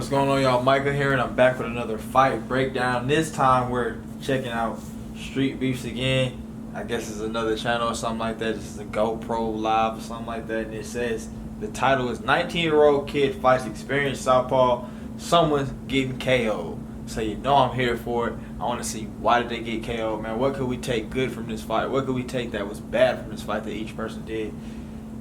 What's going on, y'all? Michael here, and I'm back with another fight breakdown. This time we're checking out Streetbeefs again. I guess it's another channel or something like that. This is a GoPro Live or something like that. And it says the title is 19-year-old kid fights experienced southpaw. Someone's getting KO'd. So you know I'm here for it. I want to see why did they get KO'd, man. What could we take good from this fight? What could we take that was bad from this fight that each person did?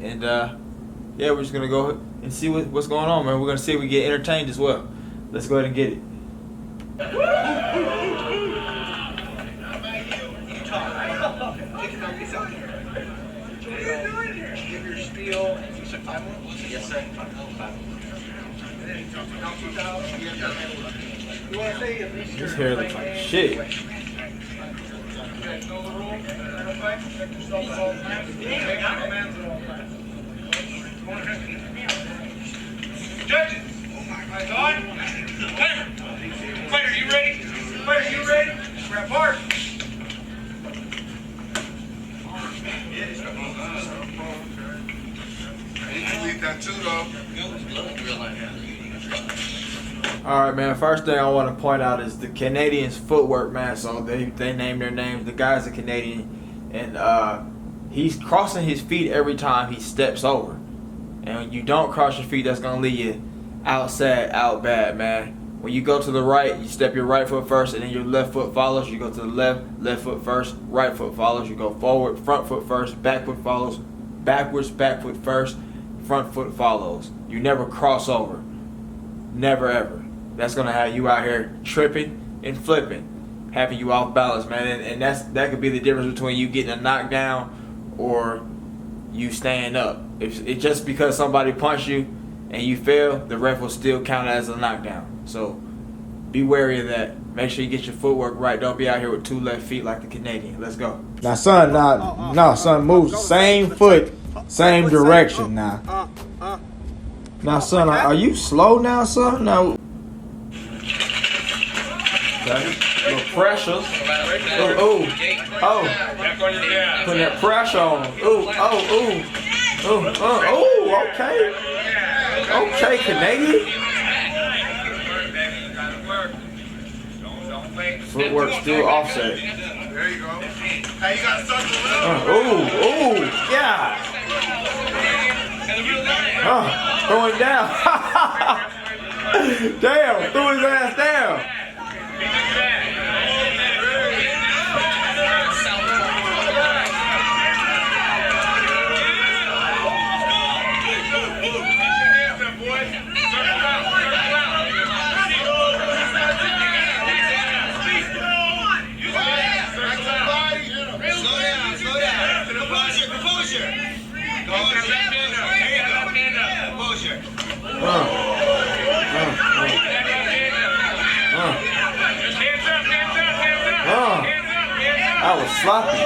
And yeah, we're just gonna go and see what's going on, man. We're gonna see if we get entertained as well. Let's go ahead and get it. Give your spiel. Yes, sir. His hair looks like shit. Judges! On! Fighter, you ready? Fighter, you ready? Grab hard! You can leave that too, though. Alright, man, first thing I want to point out is the Canadians' footwork, man. So they name their names. The guy's a Canadian, and he's crossing his feet every time he steps over. And when you don't cross your feet, that's going to leave you outside, out bad, man. When you go to the right, you step your right foot first, and then your left foot follows. You go to the left foot first, right foot follows. You go forward, front foot first, back foot follows, backwards, back foot first, front foot follows. You never cross over. Never, ever. That's going to have you out here tripping and flipping, having you off balance, man. And that could be the difference between you getting a knockdown or you staying up. If it's just because somebody punched you and you fail, the ref will still count it as a knockdown. So be wary of that. Make sure you get your footwork right. Don't be out here with two left feet like the Canadian. Let's go. Now, son, son, moves same foot, same direction now. Now, son, are you slow now, son? No. Little pressure. Oh. Putting that pressure on him. Okay. Okay, Canadian. Footwork still offset. There you go. Hey, you got to circle it up. Yeah. Throw him down. Damn, threw his ass down. I was sloppy.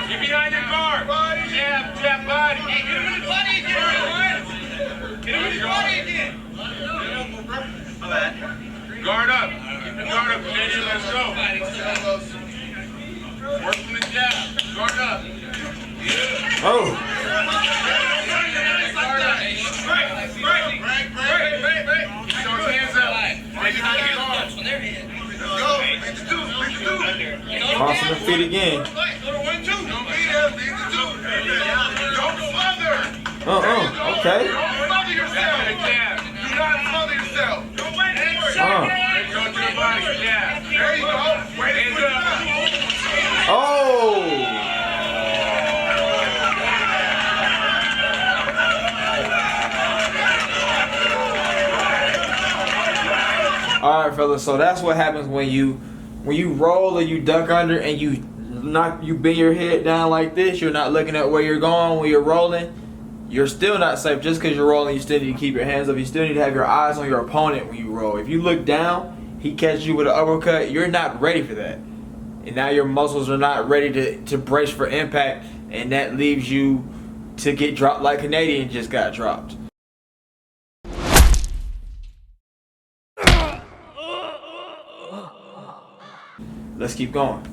Get behind your guard. Jab, body. Get him in the body again. Get him in the body again. Guard up. Keep the guard up. Canadian, let's go. Work from the jab. Guard up. Oh. Guard up. Break. Keep those hands up. Stay behind your guard. Go. Make the two. Crossing the feet again. Okay. Don't smother yourself. Do not smother yourself. Go to the body. Yeah. There you go. Hands up. Oh. All right, fellas. So that's what happens when you roll or you duck under and you bend your head down like this. You're not looking at where you're going when you're rolling. You're still not safe. Just because you're rolling, you still need to keep your hands up. You still need to have your eyes on your opponent when you roll. If you look down, he catches you with an uppercut, you're not ready for that. And now your muscles are not ready to brace for impact, and that leaves you to get dropped like Canadian just got dropped. Let's keep going.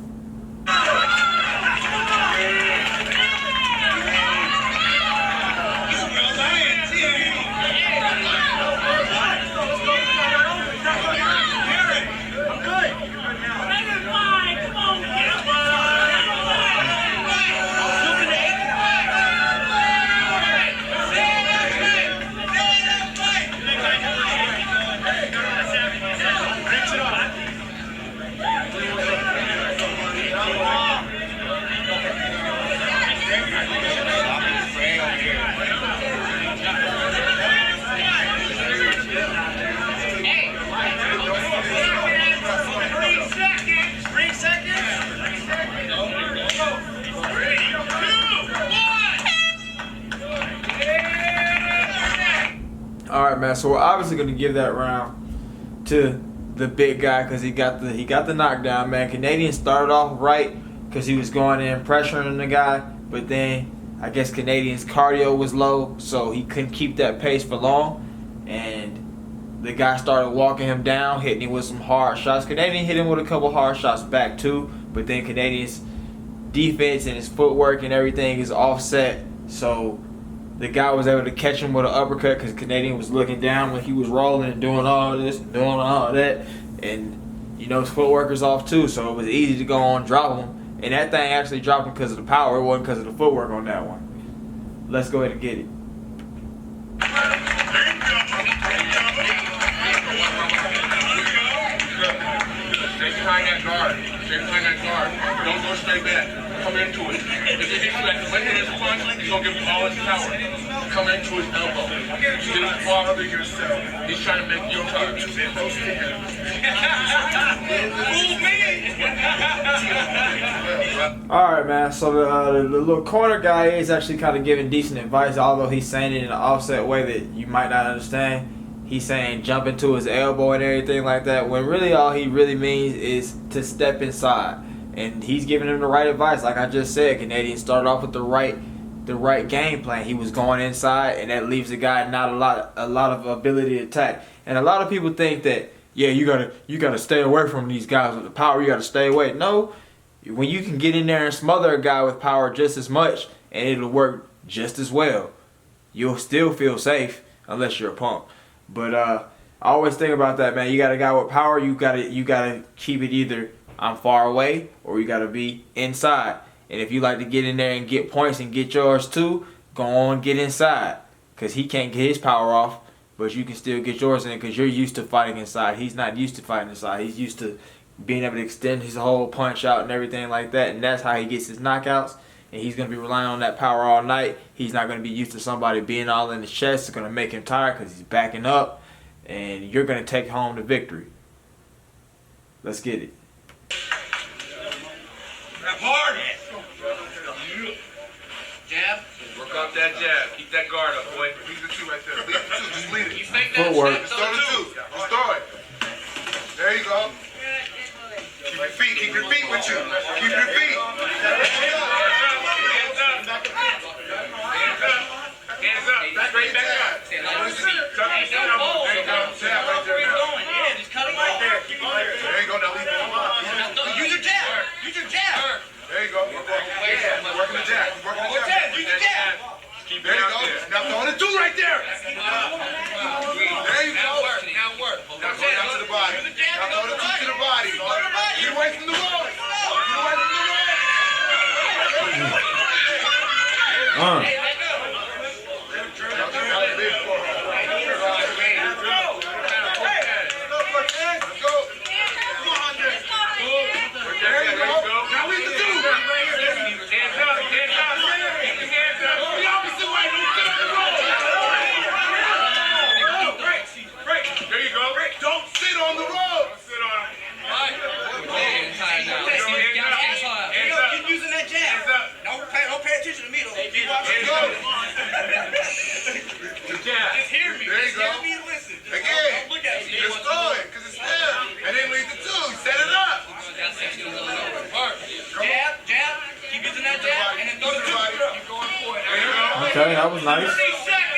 All right, man. So we're obviously gonna give that round to the big guy because he got the knockdown, man. Canadian started off right because he was going in pressuring the guy, but then I guess Canadian's cardio was low, so he couldn't keep that pace for long, and the guy started walking him down, hitting him with some hard shots. Canadian hit him with a couple hard shots back too, but then Canadian's defense and his footwork and everything is offset, so the guy was able to catch him with an uppercut because Canadian was looking down when he was rolling and doing all this, doing all that, and you know his footwork is off too, so it was easy to go on drop him. And that thing actually dropped him because of the power. It wasn't because of the footwork on that one. Let's go ahead and get it. Stay behind that guard. Stay behind that guard. Don't go straight back. Come into it. If he hits you at the limit of his punch, he's going to give you all his power. Come into his elbow. Get his ball under yourself. He's trying to make your touch. Close to him. Move me! All right, man. So the little corner guy is actually kind of giving decent advice, although he's saying it in an offset way that you might not understand. He's saying jump into his elbow and everything like that, when really all he really means is to step inside. And he's giving him the right advice. Like I just said, Canadian started off with the right game plan. He was going inside, and that leaves the guy not a lot of ability to attack. And a lot of people think that, yeah, you gotta stay away from these guys with the power. You gotta stay away. No, when you can get in there and smother a guy with power just as much, and it'll work just as well, you'll still feel safe unless you're a punk. But I always think about that, man. You got a guy with power. You gotta keep it either I'm far away or you gotta be inside. And if you like to get in there and get points and get yours too, go on, get inside, because he can't get his power off, but you can still get yours in because you're used to fighting inside. He's not used to fighting inside. He's used to being able to extend his whole punch out and everything like that, and that's how he gets his knockouts. And he's going to be relying on that power all night. He's not going to be used to somebody being all in his chest. It's going to make him tired because he's backing up, and you're going to take home the victory. Let's get it. Hard. Jab. Work off that jab. Keep that guard up, boy. Lead the two right there. Lead the two. Just lead it. You fake that Footwork. jab. Start the two. Just throw it. There you go. Keep your feet. Keep your feet with you. Keep your feet. Hands up. Straight back up. Tuck your elbow. There you go. Jab right there. Yeah, just cut him right there. Keep him right there. There you go. Now leave it. Use your jab. Use your jab. There you go. Working the jab. Working the jab. Use your jab. There you go. Now throwing the two right there. There you go. Now work. Now throw it down to the body. Now throw the two to the body. Get away from the wall. Get away from the wall. Okay, that was nice. 30 seconds.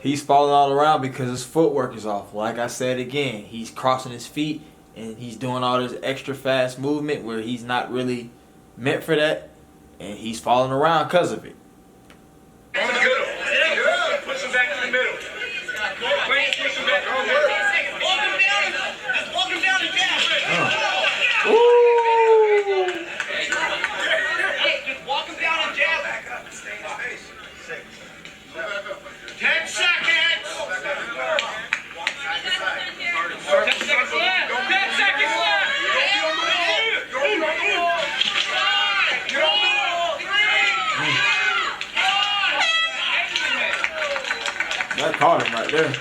He's falling all around because his footwork is off. Like I said again, he's crossing his feet and he's doing all this extra fast movement where he's not really meant for that, and he's falling around because of it. In the middle. Yeah. Push him back in the middle. Push him back in the middle. Walk him down. Just walk him down and jab. Ooh. Just walk him down and jab. 10 seconds. 10 seconds left. 10 seconds left. That caught him right there.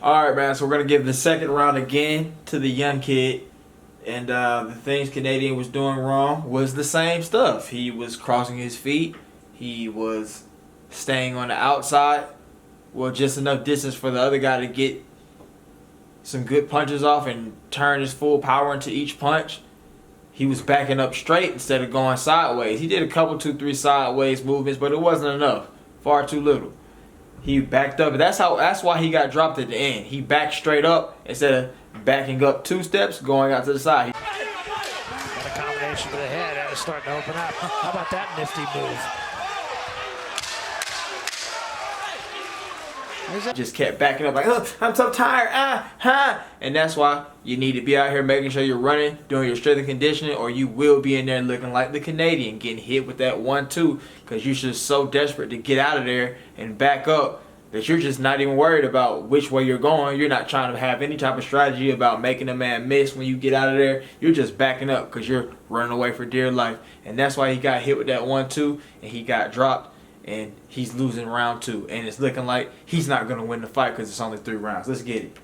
All right, man. So we're gonna give the second round again to the young kid, and the things Canadian was doing wrong was the same stuff. He was crossing his feet. He was staying on the outside, well, just enough distance for the other guy to get some good punches off and turn his full power into each punch. He was backing up straight instead of going sideways. He did a couple, 2-3 sideways movements, but it wasn't enough. Far too little. He backed up. That's why he got dropped at the end. He backed straight up instead of backing up 2 steps, going out to the side. Got a combination with the head and it's starting to open up. How about that nifty move? Just kept backing up like, oh, I'm so tired, and that's why you need to be out here making sure you're running, doing your strength and conditioning, or you will be in there looking like the Canadian, getting hit with that 1-2, because you're just so desperate to get out of there and back up that you're just not even worried about which way you're going. You're not trying to have any type of strategy about making a man miss when you get out of there. You're just backing up because you're running away for dear life, and that's why he got hit with that 1-2 and he got dropped. And he's losing round 2. And it's looking like he's not going to win the fight because it's only 3 rounds. Let's get it.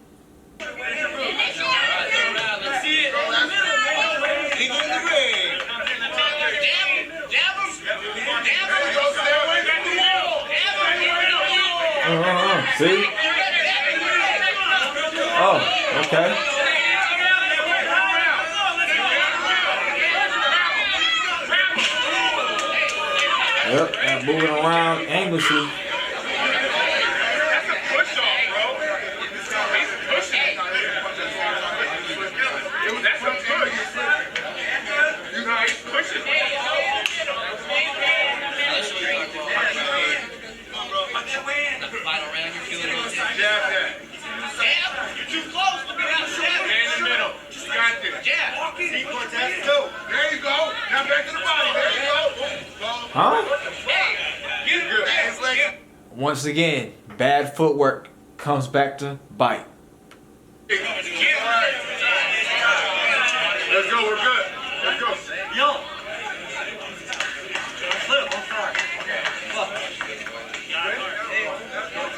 See? Oh, okay. Yep, and moving around aimlessly. That's a push-off, bro. He's pushing. That's a push. You know, he's pushing. Jab that. You're too close. Look at that. Man in the middle. You got this. Yeah. There you go. Now back to the body. There you go. Huh? Once again, bad footwork comes back to bite. Let's go, we're good. Let's go. Yo.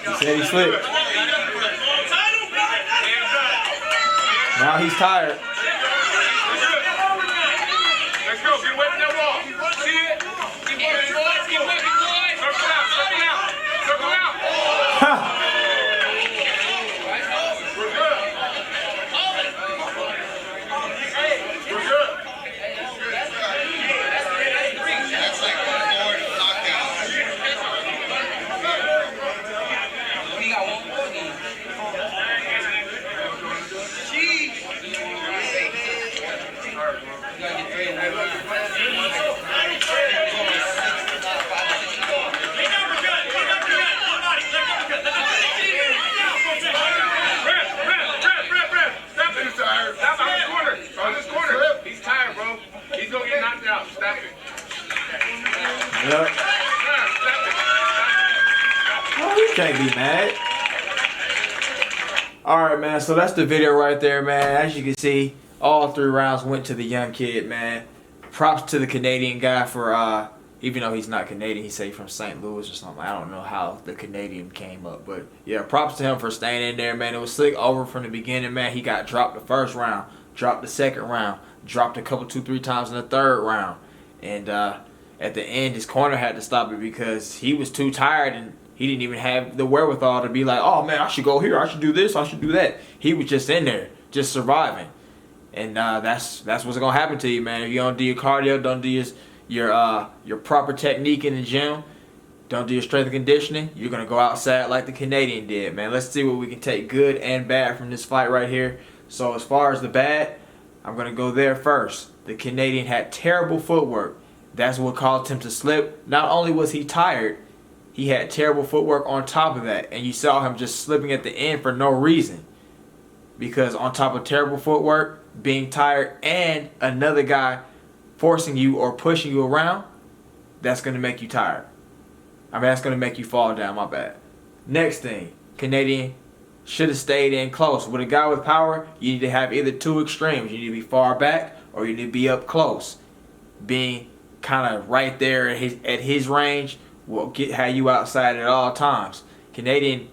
He said he slipped. Now he's tired. Let's go, get away from that wall. See it? Keep working, boys. Keep working, boys. Circle out, circle out. Circle out. Ha! We're good. We're good. That's like a forward knockdown. We got one more game. Jeez. You gotta get 3 He's tired, bro. He's gonna get knocked out. Stop it. Yep. Oh, you can't be mad. Alright, man, so that's the video right there, man. As you can see, all 3 rounds went to the young kid, man. Props to the Canadian guy for, even though he's not Canadian, he say from St. Louis or something. I don't know how the Canadian came up, but yeah, props to him for staying in there, man. It was slick over from the beginning, man. He got dropped the first round, dropped the second round, dropped a couple 2-3 times in the third round, and at the end his corner had to stop it because he was too tired and he didn't even have the wherewithal to be like, oh man, I should go here, I should do this, I should do that. He was just in there, just surviving. And that's what's gonna happen to you, man. If you don't do your cardio, don't do your proper technique in the gym, don't do your strength and conditioning, you're gonna go outside like the Canadian did, man. Let's see what we can take good and bad from this fight right here. So as far as the bad, I'm gonna go there first. The Canadian had terrible footwork. That's what caused him to slip. Not only was he tired, he had terrible footwork on top of that, and you saw him just slipping at the end for no reason. Because on top of terrible footwork, being tired, and another guy forcing you or pushing you around, that's going to make you tired. I mean, that's going to make you fall down, my bad. Next thing, Canadian should have stayed in close. With a guy with power, you need to have either 2 extremes. You need to be far back or you need to be up close. Being kind of right there at his range will have you outside at all times. Canadian,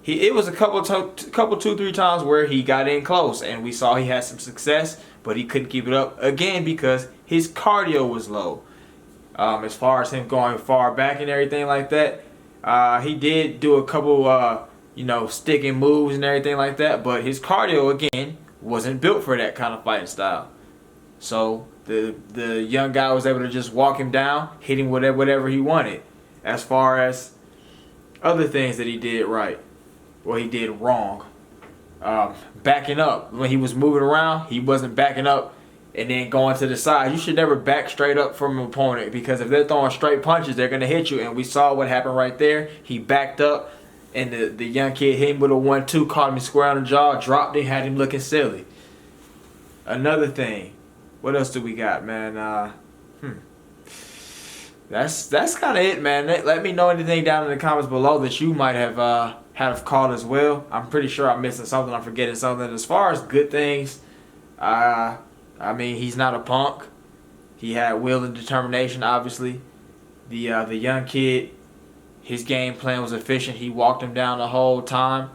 it was a couple 2-3 times where he got in close, and we saw he had some success, but he couldn't keep it up again because his cardio was low. As far as him going far back and everything like that, he did do a couple, sticking moves and everything like that, but his cardio again wasn't built for that kind of fighting style. So the young guy was able to just walk him down, hit him with whatever he wanted. As far as other things that he did right, well, he did wrong. Backing up when he was moving around, he wasn't backing up and then going to the side. You should never back straight up from an opponent, because if they're throwing straight punches, they're gonna hit you. And we saw what happened right there. He backed up, and the young kid hit him with a 1-2, caught him square on the jaw, dropped him, had him looking silly. Another thing, what else do we got, man? That's kind of it, man. Let me know anything down in the comments below that you might have caught as well. I'm pretty sure I'm missing something. I'm forgetting something. As far as good things, I mean, he's not a punk. He had will and determination, obviously. The young kid, his game plan was efficient. He walked him down the whole time.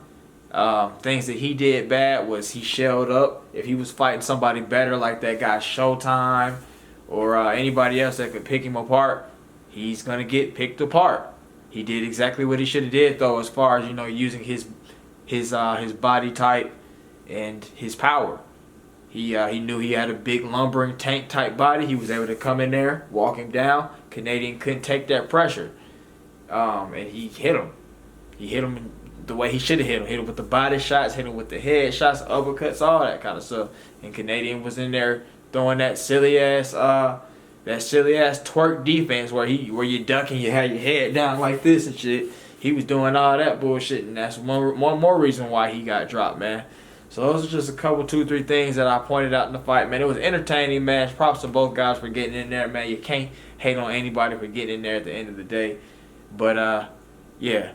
Things that he did bad was he shelled up. If he was fighting somebody better, like that guy Showtime or anybody else that could pick him apart, he's going to get picked apart. He did exactly what he should have did, though, as far as, using his body type and his power. He knew he had a big lumbering tank type body. He was able to come in there, walk him down. Canadian couldn't take that pressure, and he hit him. He hit him the way he should have hit him. Hit him with the body shots, hit him with the head shots, uppercuts, all that kind of stuff. And Canadian was in there throwing that silly ass twerk defense where you duck and you had your head down like this and shit. He was doing all that bullshit, and that's one more reason why he got dropped, man. So those are just a couple, 2-3 things that I pointed out in the fight, man. It was entertaining, man. Props to both guys for getting in there, man. You can't hate on anybody for getting in there at the end of the day. But yeah,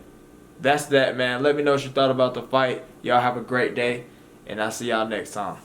that's that, man. Let me know what you thought about the fight. Y'all have a great day, and I'll see y'all next time.